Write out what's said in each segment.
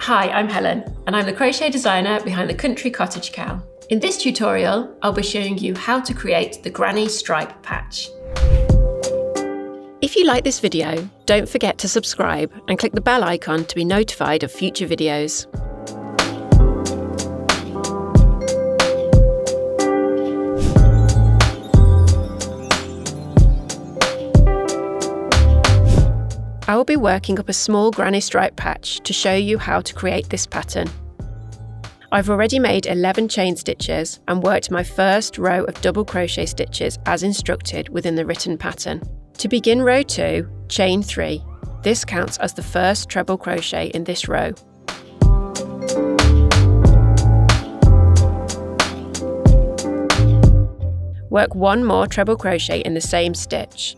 Hi, I'm Helen, and I'm the crochet designer behind the Country Cottage CAL. In this tutorial, I'll be showing you how to create the granny stripe patch. If you like this video, don't forget to subscribe and click the bell icon to be notified of future videos. I will be working up a small granny stripe patch to show you how to create this pattern. I've already made 11 chain stitches and worked my first row of double crochet stitches as instructed within the written pattern. To begin row 2, chain 3. This counts as the first treble crochet in this row. Work one more treble crochet in the same stitch.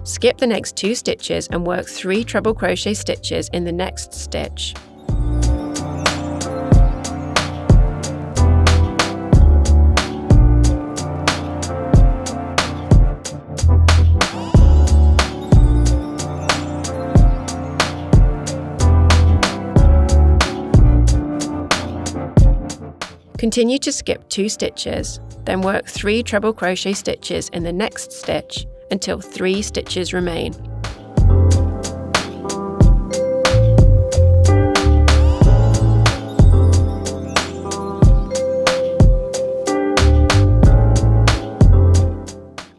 Skip the next 2 stitches and work 3 treble crochet stitches in the next stitch. Continue to skip 2 stitches, then work 3 treble crochet stitches in the next stitch until 3 stitches remain.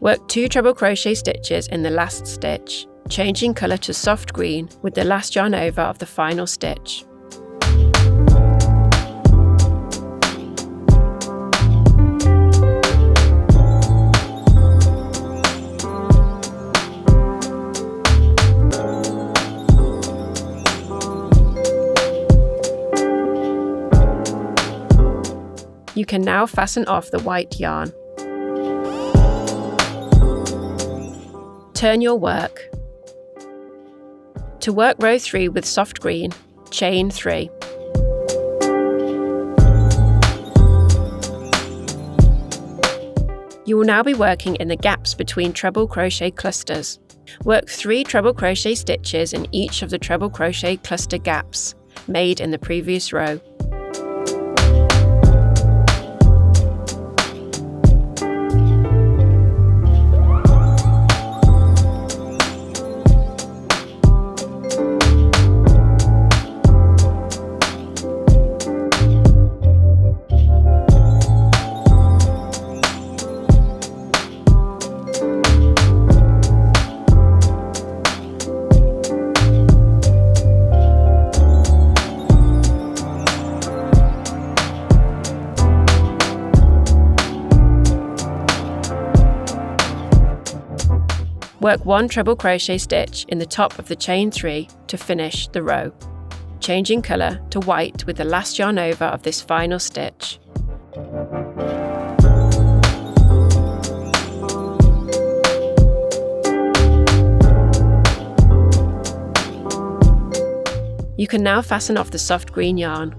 Work 2 treble crochet stitches in the last stitch, changing colour to soft green with the last yarn over of the final stitch. You can now fasten off the white yarn. Turn your work. To work row 3 with soft green, chain 3. You will now be working in the gaps between treble crochet clusters. Work 3 treble crochet stitches in each of the treble crochet cluster gaps made in the previous row. Work 1 treble crochet stitch in the top of the chain 3 to finish the row, changing colour to white with the last yarn over of this final stitch. You can now fasten off the soft green yarn.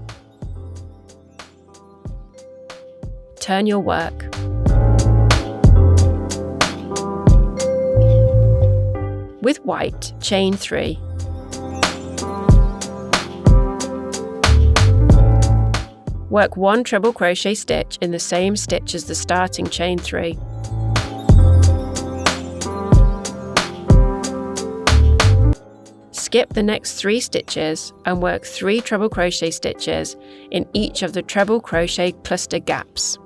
Turn your work. With white, chain 3. Work 1 treble crochet stitch in the same stitch as the starting chain 3. Skip the next 3 stitches and work 3 treble crochet stitches in each of the treble crochet cluster gaps.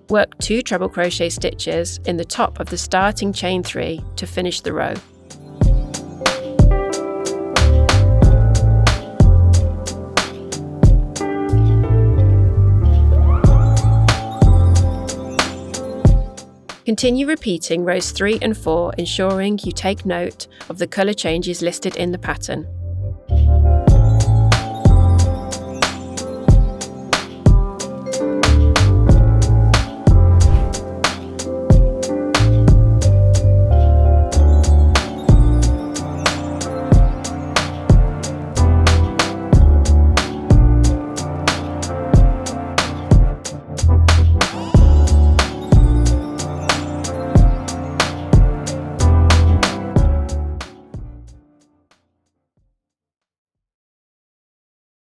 Work 2 treble crochet stitches in the top of the starting chain 3 to finish the row. Continue repeating rows 3 and 4, ensuring you take note of the colour changes listed in the pattern.